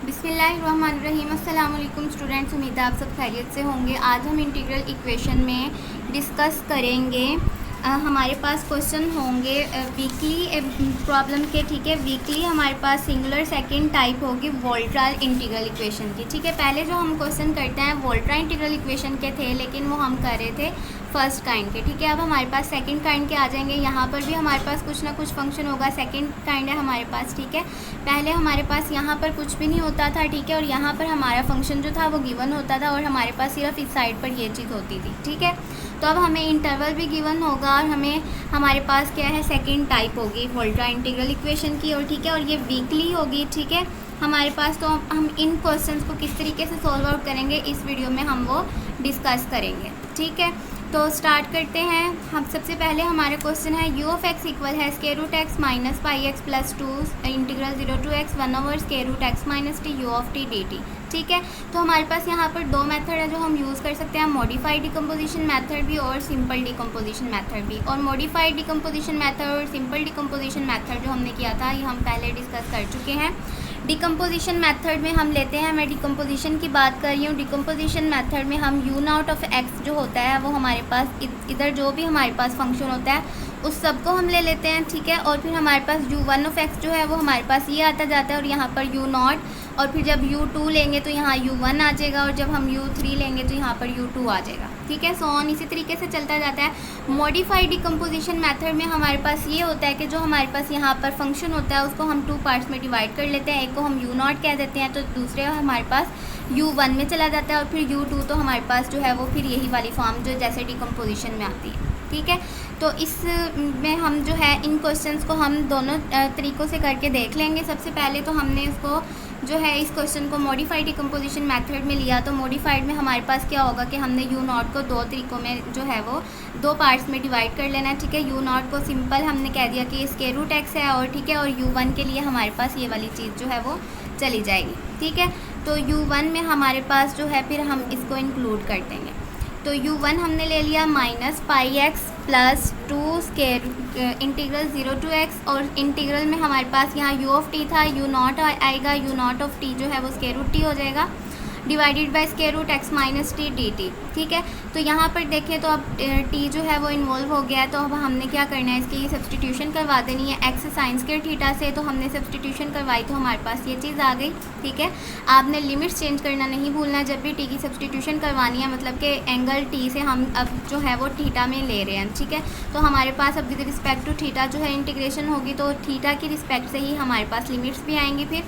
बिस्मिल्लाहिर्रहमानिर्रहीम। अस्सलाम वालेकुम स्टूडेंट्स, उम्मीद है आप सब खैरियत से होंगे। आज हम इंटीग्रल इक्वेशन में डिस्कस करेंगे। हमारे पास क्वेश्चन होंगे वीकली प्रॉब्लम के, ठीक है। वीकली हमारे पास सिंगुलर सेकंड टाइप होगी वोल्ट्रा इंटीग्रल इक्वेशन की, ठीक है। पहले जो हम क्वेश्चन करते हैं वोल्ट्रा इंटीग्रल इक्वेशन के थे, लेकिन वो हम कर रहे थे फर्स्ट काइंड के, ठीक है। अब हमारे पास सेकंड काइंड के आ जाएंगे। यहाँ पर भी हमारे पास कुछ ना कुछ फंक्शन होगा। सेकंड काइंड है हमारे पास, ठीक है। पहले हमारे पास यहाँ पर कुछ भी नहीं होता था, ठीक है, और यहाँ पर हमारा फंक्शन जो था वो गिवन होता था और हमारे पास सिर्फ इस साइड पर ये चीज़ होती थी, ठीक है। तो अब हमें इंटरवल भी गिवन होगा और हमारे पास क्या है, सेकंड टाइप होगी वोल्ट्रा इंटीग्रल इक्वेशन की, और ठीक है, और ये वीकली होगी, ठीक है हमारे पास। तो हम इन क्वेश्चंस को किस तरीके से सॉल्व आउट करेंगे इस वीडियो में हम वो डिस्कस करेंगे, ठीक है। तो स्टार्ट करते हैं। हम सबसे पहले हमारा क्वेश्चन है यू ऑफ एक्स इक्वल है square root X minus pi X plus 2 integral 0 to X 1 over square root X minus T U of T D T, ठीक है। तो हमारे पास यहाँ पर दो मेथड है जो हम यूज़ कर सकते हैं, मॉडिफाइड डिकम्पोजिशन मेथड भी और सिंपल डिकम्पोजिशन मेथड भी। और मॉडिफाइड डिकम्पोजिशन मेथड और सिंपल डिकम्पोजिशन मेथड जो हमने किया था ये हम पहले डिस्कस कर चुके हैं। डिकम्पोजिशन मेथड में हम लेते हैं, मैं डिकम्पोजिशन की बात कर रही हूँ। डिकम्पोजिशन मेथड में हम यू नॉट ऑफ एक्स जो होता है वो हमारे पास इधर जो भी हमारे पास फंक्शन होता है उस सब को हम ले लेते हैं, ठीक है। और फिर हमारे पास यू वन ऑफ एक्स जो है वो हमारे पास ये आता जाता है और यहाँ पर यू नॉट, और फिर जब यू टू लेंगे तो यहाँ यू वन आ जाएगा और जब हम यू थ्री लेंगे तो यहाँ पर यू टू आ जाएगा, ठीक है। सो ऑन इसी तरीके से चलता जाता है। मॉडिफाइड डिकम्पोजिशन मेथड में हमारे पास ये होता है कि जो हमारे पास यहाँ पर फंक्शन होता है उसको हम टू पार्ट्स में डिवाइड कर लेते हैं। एक को हम यू नॉट कह देते हैं तो दूसरे हमारे पास यू वन में चला जाता है और फिर यू टू तो हमारे पास जो है वो फिर यही वाली फॉर्म जो जैसे डिकम्पोजिशन में आती है, ठीक है। तो इसमें हम जो है इन क्वेश्चंस को हम दोनों तरीक़ों से करके देख लेंगे। सबसे पहले तो हमने इसको जो है इस क्वेश्चन को मॉडिफाइड डिकम्पोजिशन मेथड में लिया। तो मॉडिफाइड में हमारे पास क्या होगा कि हमने यू नॉट को दो तरीक़ों में जो है वो दो पार्ट्स में डिवाइड कर लेना है, ठीक है। यू नॉट को सिंपल हमने कह दिया कि स्क्वायर रूट एक्स है, और ठीक है, और यू वन के लिए हमारे पास ये वाली चीज़ जो है वो चली जाएगी, ठीक है। तो यू वन में हमारे पास जो है फिर हम इसको इंक्लूड कर देंगे। तो यू वन हमने ले लिया minus pi X plus 2 square integral 0 to X, और इंटीग्रल में हमारे पास यहाँ यू ऑफ टी था, यू नॉट आएगा, यू नॉट ऑफ टी जो है वो स्क्वायर रूट टी हो जाएगा divided by square root X minus T D T, ठीक है। तो यहाँ पर देखें तो अब टी जो है वो इन्वॉल्व हो गया है, तो अब हमने क्या करना है, इसकी सब्सटीट्यूशन करवा देनी है एक्स साइन स्क्वायर थीटा से। तो हमने सब्सटीट्यूशन करवाई तो हमारे पास ये चीज़ आ गई, ठीक है। आपने लिमिट्स चेंज करना नहीं भूलना जब भी टी की सब्सटीट्यूशन करवानी है, मतलब कि एंगल टी से हम अब जो है वो थीटा में ले रहे हैं, ठीक है। तो हमारे पास अब विद रिस्पेक्ट टू थीटा जो है इंटीग्रेशन होगी, तो थीटा की रिस्पेक्ट से ही हमारे पास लिमिट्स भी आएंगी फिर।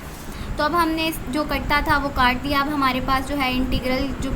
तो अब हमने जो कटता था वो काट दिया। अब हमारे पास जो है इंटीग्रल जो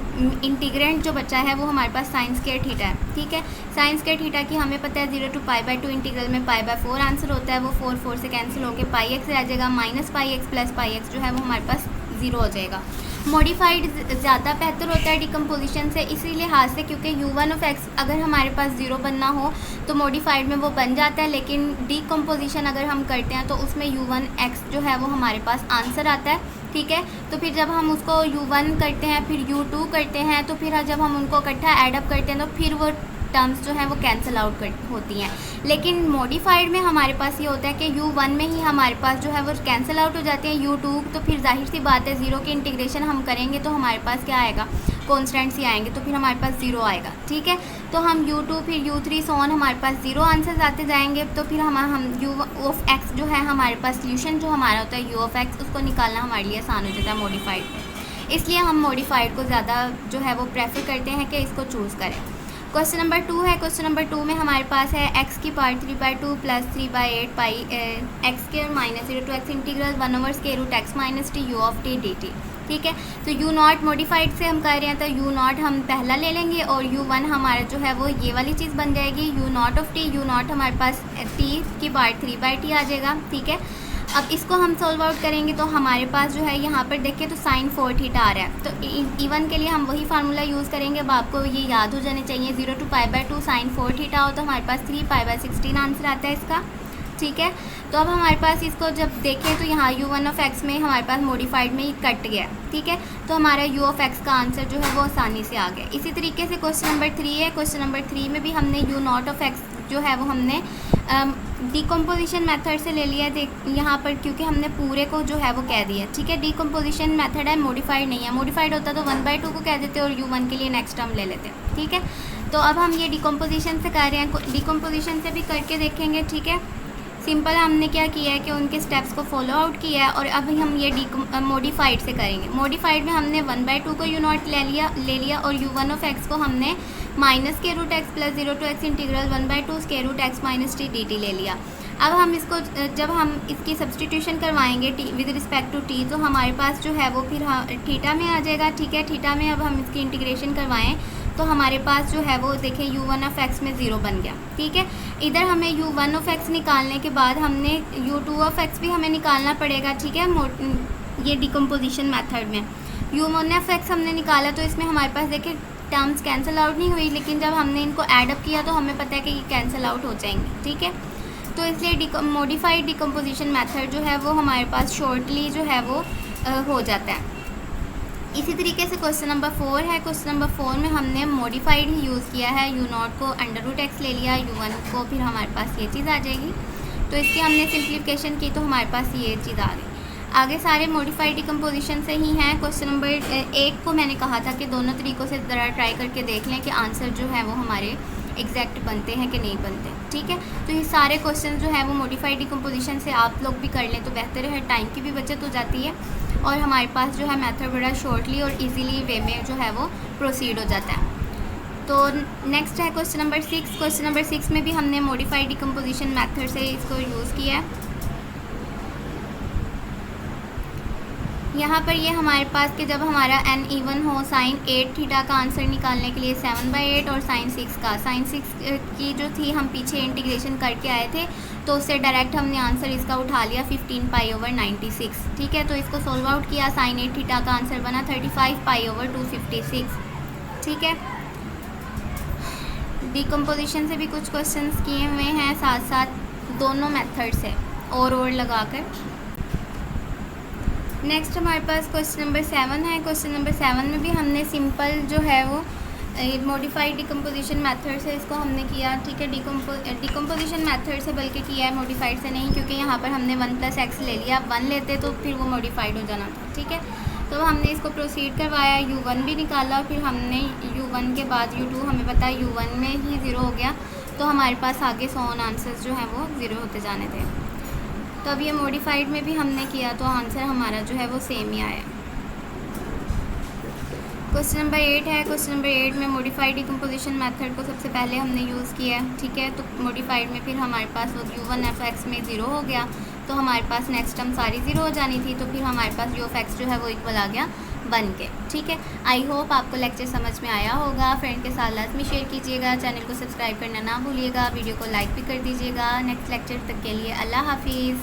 इंटीग्रेंट जो बचा है वो हमारे पास साइन स्क्वायर थीटा है, ठीक है। साइन स्क्वायर थीटा की हमें पता है 0 टू पाई बाय 2 इंटीग्रल में पाई बाय 4 आंसर होता है, वो 4 से कैंसिल होकर पाई एक्स रह जाएगा। Minus pi X plus pi x जो है वो हमारे पास 0 हो जाएगा। मॉडिफाइड ज़्यादा बेहतर होता है डिकम्पोजिशन से इसी लिहाज से क्योंकि यू वन ऑफ एक्स अगर हमारे पास 0 बनना हो तो मॉडिफाइड में वो बन जाता है, लेकिन डिकम्पोजिशन अगर हम करते हैं तो उसमें यू वन एक्स जो है वो हमारे पास आंसर आता है, ठीक है। तो फिर जब हम उसको यू वन करते हैं फिर यू टू करते हैं तो फिर जब हम उनको इकट्ठा ऐडअप करते हैं तो फिर वो टर्म्स जो हैं वो कैंसिल आउट होती हैं। लेकिन मॉडिफाइड में हमारे पास ये होता है कि यू वन में ही हमारे पास जो है वो कैंसिल आउट हो जाते हैं। यू टू तो फिर जाहिर सी बात है 0 की इंटीग्रेशन हम करेंगे तो हमारे पास क्या आएगा, कॉन्स्टेंट्स ही आएंगे, तो फिर हमारे पास 0 आएगा, ठीक है। तो हम यू टू फिर यू थ्री सो ऑन हमारे पास 0 आंसर्स आते जाएंगे। तो फिर हम यू ऑफ एक्स जो है हमारे पास सोल्यूशन जो हमारा होता है यू ऑफ एक्स उसको निकालना हमारे लिए आसान हो जाता है मॉडिफाइड में, इसलिए हम मॉडिफाइड को ज़्यादा जो है वो प्रेफर करते हैं कि इसको चूज़ करें। क्वेश्चन नंबर 2 है। क्वेश्चन नंबर 2 में हमारे पास है एक्स की power 3/2 plus 3/8 pi X square minus 0 to X integral 1 over square root X minus T U of T D T, ठीक है। तो यू नॉट मॉडिफाइड से हम कर रहे हैं तो यू नॉट हम पहला ले लेंगे और यू वन हमारा जो है वो ये वाली चीज़ बन जाएगी you naught of T. You not हमारे पास टी की पावर 3/t आ जाएगा, ठीक है। अब इसको हम सॉल्व आउट करेंगे तो हमारे पास जो है यहाँ पर देखें तो साइन 4 थीटा आ रहा है, तो इवन के लिए हम वही फार्मूला यूज़ करेंगे। अब आपको ये याद हो जाने चाहिए 0 to pi by 2 sine 4 theta हो तो हमारे पास 3 पाई बाय 16 आंसर आता है इसका, ठीक है। तो अब हमारे पास इसको जब देखें तो यहाँ यू वन ऑफ एक्स में हमारे पास मॉडिफाइड में ही कट गया, ठीक है। तो हमारा यू ऑफ एक्स का आंसर जो है वो आसानी से आ गया। इसी तरीके से क्वेश्चन नंबर 3 है। क्वेश्चन नंबर 3 में भी हमने यू नॉट ऑफ एक्स जो है वो हमने डिकम्पोजिशन मेथड से ले लिया देख यहाँ पर, क्योंकि हमने पूरे को जो है वो कह दिया, ठीक है। डिकम्पोजिशन मेथड है, मॉडिफाइड नहीं है। मॉडिफाइड होता तो 1/2 को कह देते और u1 के लिए नेक्स्ट टर्म ले लेते, ठीक है। तो अब हम ये डिकम्पोजिशन से कर रहे हैं, डिकम्पोजिशन से भी करके देखेंगे, ठीक है। सिंपल हमने क्या किया है कि उनके स्टेप्स को फॉलो आउट किया है, और अब हम ये मॉडिफाइड से करेंगे। मॉडिफाइड में हमने 1/2 को u0 ले लिया और u1 ऑफ x को हमने -√x + 0 to x integral 1/2 √x - t dt ले लिया। अब हम इसको जब हम इसकी सब्सटीट्यूशन करवाएंगे t with respect to t, तो हमारे पास जो है वो फिर थीटा में आ जाएगा, ठीक है। थीटा में अब हम इसकी इंटीग्रेशन करवाएं तो हमारे पास जो है वो देखें u1 ऑफ x में 0 बन गया, ठीक है। इधर हमें u1 ऑफ x निकालने के बाद हमने u2 ऑफ x भी हमें निकालना पड़ेगा, ठीक है। ये डिकम्पोजिशन मेथड में u1 ऑफ x हमने निकाला तो इसमें हमारे पास देखिए टर्म्स कैंसिल आउट नहीं हुई, लेकिन जब हमने इनको ऐड अप किया तो हमें पता है कि ये कैंसिल आउट हो जाएंगे, ठीक है। तो इसलिए मॉडिफाइड डिकम्पोजिशन मेथड जो है वो हमारे पास शॉर्टली जो है वो हो जाता है। इसी तरीके से क्वेश्चन नंबर 4 है। क्वेश्चन नंबर 4 में हमने मॉडिफाइड ही यूज़ किया है, u0 को √x ले लिया, u1 को फिर हमारे पास ये चीज़ आ जाएगी। तो इसकी हमने सिंप्लीफिकेशन की तो हमारे पास ये चीज़ आ गई। आगे सारे मॉडिफाइड डिकम्पोजिशन से ही हैं। क्वेश्चन नंबर 1 को मैंने कहा था कि दोनों तरीक़ों से ज़रा ट्राई करके देख लें कि आंसर जो है वो हमारे एग्जैक्ट बनते हैं कि नहीं बनते, ठीक है। तो ये सारे क्वेश्चन जो है वो मॉडिफाइड डिकम्पोजिशन से आप लोग भी कर लें तो बेहतर है, टाइम की भी बचत हो जाती है और हमारे पास जो है मेथड बड़ा शॉर्टली और इजीली वे में जो है वो प्रोसीड हो जाता है। तो नेक्स्ट है क्वेश्चन नंबर 6। क्वेश्चन नंबर 6 में भी हमने मॉडिफाइड डिकम्पोजिशन मेथड से इसको यूज़ किया है। यहाँ पर ये हमारे पास कि जब हमारा n इवन हो sin 8 थीटा का आंसर निकालने के लिए 7/8 और sin 6 का, sin 6 की जो थी हम पीछे इंटीग्रेशन करके आए थे तो उससे डायरेक्ट हमने आंसर इसका उठा लिया 15π/96, ठीक है। तो इसको सोल्व आउट किया, sin 8 थीटा का आंसर बना 35π/256, ठीक है। डिकम्पोजिशन से भी कुछ क्वेश्चंस किए हुए हैं साथ साथ दोनों मेथड से और लगाकर। नेक्स्ट हमारे पास क्वेश्चन नंबर 7 है। क्वेश्चन नंबर 7 में भी हमने सिंपल जो है वो मॉडिफाइड डिकम्पोजिशन मेथड से इसको हमने किया, ठीक है। डिकम्पोजिशन मेथड से बल्कि किया है, मॉडिफाइड से नहीं, क्योंकि यहाँ पर हमने 1 + x ले लिया। 1 लेते तो फिर वो मॉडिफाइड हो जाना था, ठीक है। तो हमने इसको प्रोसीड करवाया, u1 भी निकाला, फिर हमने u1 के बाद u2 हमें पता है u1 में ही 0 हो गया, तो हमारे पास आगे 100 आंसर्स जो हैं वो 0 होते जाने थे। तो अब ये मॉडिफाइड में भी हमने किया तो आंसर हमारा जो है वो सेम ही आया। क्वेश्चन नंबर 8 है। क्वेश्चन नंबर 8 में मॉडिफाइड डिकम्पोजिशन मेथड को सबसे पहले हमने यूज़ किया है, ठीक है। तो मॉडिफाइड में फिर हमारे पास वो u1 ऑफ x में 0 हो गया, तो हमारे पास नेक्स्ट टर्म सारी 0 हो जानी थी, तो फिर हमारे पास u ऑफ x जो है वो इक्वल आ गया बन के, ठीक है। आई होप आपको लेक्चर समझ में आया होगा। फ्रेंड के साथ लाजमी शेयर कीजिएगा, चैनल को सब्सक्राइब करना ना भूलिएगा, वीडियो को लाइक भी कर दीजिएगा। नेक्स्ट लेक्चर तक के लिए अल्लाह हाफिज़।